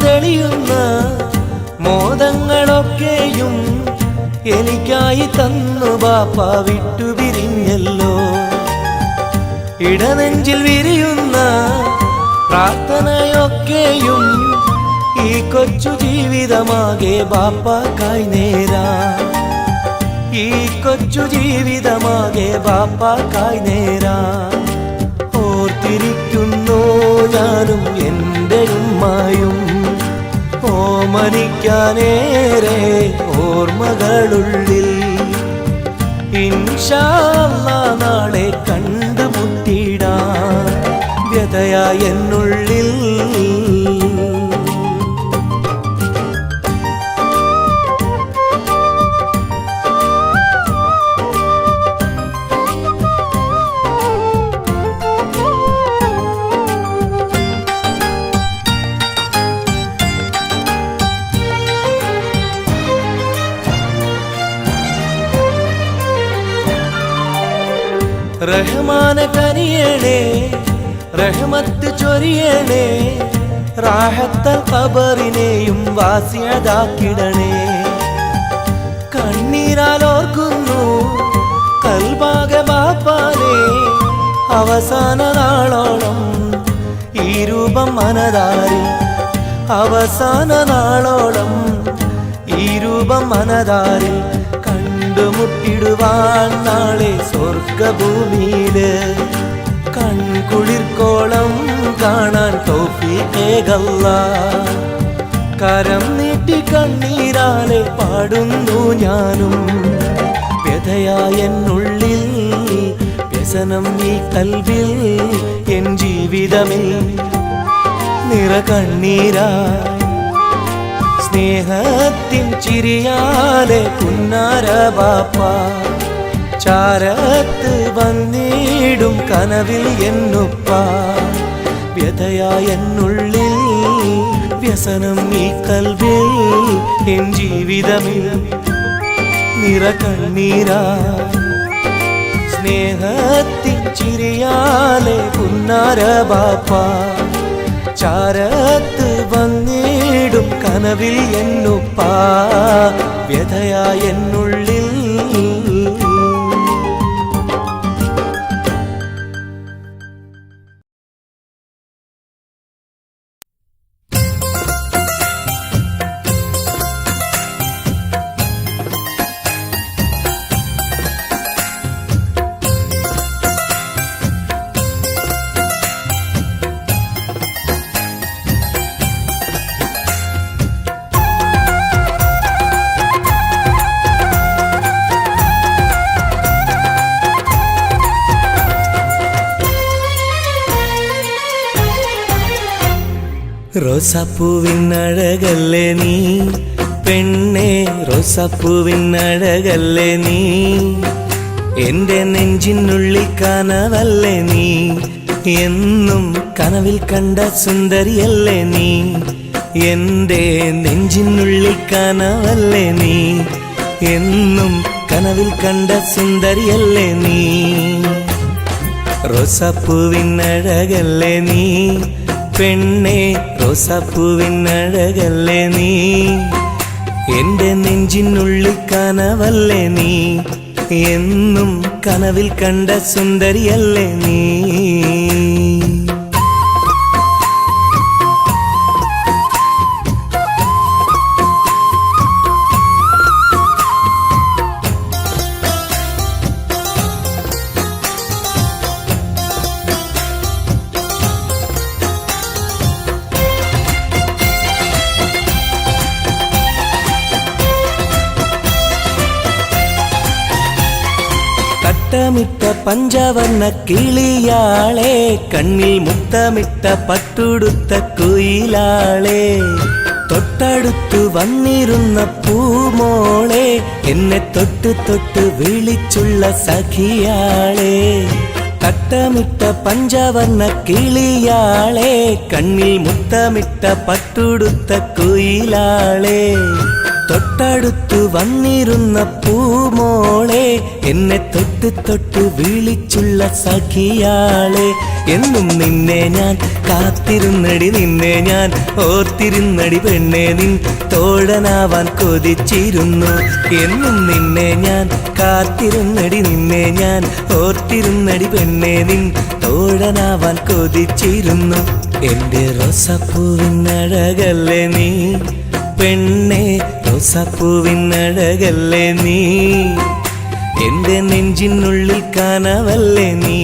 തെളിയുന്ന മോദങ്ങളൊക്കെയും എനിക്കായി തന്നു ബാപ്പ വിട്ടുപിരിഞ്ഞല്ലോ. ഇടനെഞ്ചിൽ വിരിയുന്ന പ്രാർത്ഥനയൊക്കെയും ഈ കൊച്ചു ജീവിതമാകെ ബാപ്പാക്കായി നേരാ. ഈ കൊച്ചു ജീവിതമാകെ ബാപ്പാക്കായി നേരാ. ഓർത്തിരിക്കുന്നു ഞാനും എൻ്റെ ഉമ്മായും ഓമനിക്കാനേറെ ഓർമ്മകളുള്ളിൽ. ഇൻഷാ അല്ലാഹ് നാളെ കണ്ടുമുട്ടിടാൻ വ്യതയായെന്നുള്ളിൽ. റഹ്മാന കനിയണേ റഹ്മത്ത് ചൊരിയണേ റാഹത്തൽ ഖബറിനെയും വാസിയതാക്കിടണേ. കണ്ണീരാലോർക്കുന്നു കൽബാകെ ബാപ്പാനെ, അവസാന നാളോളം ഈ രൂപം മനതാരിൽ, അവസാന നാളോളം ഈ രൂപം മനതാരിൽ കണ്ടുമുട്ടിടുവാൻ നാളെ സ്വർഗഭൂമിയില്. കൺകുളിർക്കോളം കാണാൻ തൗഫീഖേകല്ലാഹ്. കരം നീട്ടി കണ്ണീരാലെ പാടുന്നു ഞാനും, വ്യഥയായെന്നുള്ളിൽ വ്യസനം ഈ കൽവിൽ, എൻ ജീവിതമിൽ നിറകണ്ണീരായി സ്നേഹത്തിൻ ചിരിയാലെ പുന്നാര ബാപ്പ ചാരത്ത് വന്നിടും കനവിൽ എന്നുപ്പ. വ്യഥയായെന്നുള്ളിൽ വ്യസനം ഈ കൽവിൽ, എൻ ജീവിതമിൽ നിറകണ്ണീരായി സ്നേഹത്തിൻ ചിരിയാലെ പുന്നാര ബാപ്പ ചാരത്ത് വന്നിടും കനവിൽ എന്നുപ്പ. വ്യഥയായെന്നുള്ളിൽ റോസാപ്പൂവിനഴകല്ലേ നീ പെണ്ണേ, റോസാപ്പൂവിനഴകല്ലേ നീ, എൻ്റെ നെഞ്ചിനുള്ളിൽ കനവല്ലേ നീ, എന്നും കനവിൽ കണ്ട സുന്ദരിയല്ലേ നീ, എൻ്റെ നെഞ്ചിനുള്ളിൽ കനവല്ലേ നീ, എന്നും കനവിൽ കണ്ട സുന്ദരിയല്ലേ നീ. റോസാപ്പൂവിനഴകല്ലേ നീ പെണ്ണേ, റോസാപ്പൂവിനഴകല്ലേ നീ, എൻ്റെ നെഞ്ചിനുള്ളിൽ കനവല്ലേ നീ, എന്നും കനവിൽ കണ്ട സുന്ദരിയല്ലേ നീ. മുത്തമിട്ട പഞ്ചവർണ്ണ കിളിയാളെ, കണ്ണിൽ മുത്തമിട്ട പട്ടുടുത്ത കുയിലാളെ, തൊട്ടടുത്തു വന്നിരുന്ന പൂമോളെ, എന്നെ തൊട്ട് തൊട്ട് വിളിച്ചുള്ള സഖിയാളെ. തട്ടമിട്ട പഞ്ചവർണ്ണ കിളിയാളെ, കണ്ണിൽ മുത്തമിട്ട പട്ടുടുത്ത കുയിലാളെ, തൊട്ടടുത്തു വന്നിരുന്ന പൂമോളെ, എന്നെ തൊട്ട് തൊട്ട് വിളിച്ചുള്ള സഖിയാളെ. എന്നും നിന്നെ ഞാൻ കാത്തിരുന്നടി, നിന്നെ ഞാൻ ഓർത്തിരുന്നടി പെണ്ണെ, നിൻ തോഴനാവാൻ കൊതിച്ചിരുന്നു. എന്നും നിന്നെ ഞാൻ കാത്തിരുന്നടി, നിന്നെ ഞാൻ ഓർത്തിരുന്നടി പെണ്ണെ, നിൻ തോഴനാവാൻ കൊതിച്ചിരുന്നു. എൻ്റെ റോസാപ്പൂവിനഴകല്ലേ നീ പെണ്ണെ, റോസാപ്പൂവിനഴകല്ലേ നീ, എൻ്റെ നെഞ്ചിനുള്ളിൽ കനവല്ലേ നീ,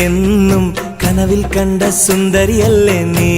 എന്നും കനവിൽ കണ്ട സുന്ദരിയല്ലേ നീ.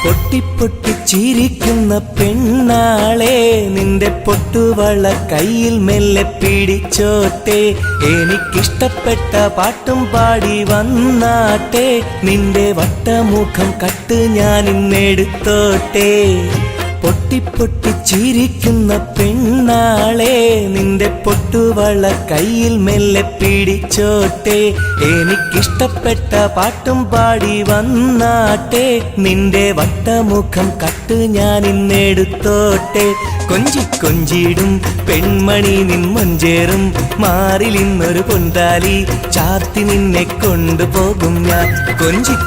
പൊട്ടിപ്പൊട്ടിച്ചിരിക്കുന്ന പെണ്ണാളെ, നിന്റെ പൊട്ടുവള കയ്യിൽ മെല്ലെ പിടിച്ചോട്ടെ, എനിക്കിഷ്ടപ്പെട്ട പാട്ടും പാടി വന്നാട്ടെ, നിന്റെ വട്ടമുഖം കട്ട് ഞാൻ ഇന്നെടുത്തോട്ടെ. പൊട്ടി ചിരിക്കുന്ന പെണ്ണാളെ നിന്റെ പൊട്ടുവള കയ്യിൽ മെല്ലെ പിടിച്ചോട്ടെ എനിക്കിഷ്ടപ്പെട്ട പാട്ടും പാടി വന്നാട്ടെ നിന്റെ വട്ടമുഖം കട്ട് ഞാൻ ഇന്നെടുത്തോട്ടെ കൊഞ്ചിടും പെൺമണി നിൻ മൊഞ്ചേറും മാറിൽ ഇന്നൊരു പൊൻതാലി ചാർത്തി നിന്നെ കൊണ്ടുപോകും ഞാൻ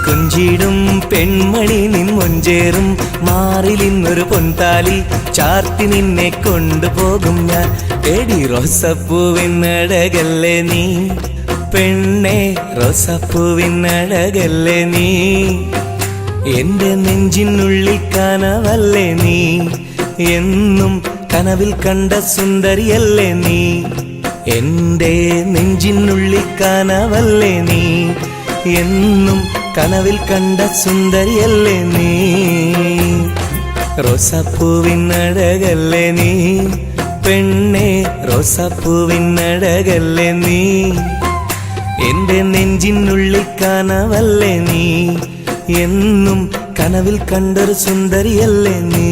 കൊഞ്ചിടും പെൺമണി നിൻ മൊഞ്ചേറും മാറിൽ ഇന്നൊരു പൊൻതാലി ചാർത്തി നിന്നെ കൊണ്ടുപോകും ഞാൻ എടി റോസപ്പൂവിനഴകല്ലേ നീ പെണ്ണെ റോസപ്പൂവിനഴകല്ലേ നീ എന്റെ നെഞ്ചിനുള്ളിൽ കനവല്ലേ നീ എന്നും കനവിൽ കണ്ട സുന്ദരിയല്ലേ നീ എന്റെ നെഞ്ചിനുള്ളിൽ കനവല്ലേ നീ എന്നും കനവിൽ കണ്ട സുന്ദരിയല്ലേ നീ റോസാപ്പൂവിനഴകല്ലേ നീ പെണ്ണെ റോസാപ്പൂവിനഴകല്ലേ നീ എന്റെ നെഞ്ചിനുള്ളിൽ കനവല്ലേ നീ എന്നും കനവിൽ കണ്ടൊരു സുന്ദരിയല്ലേ നീ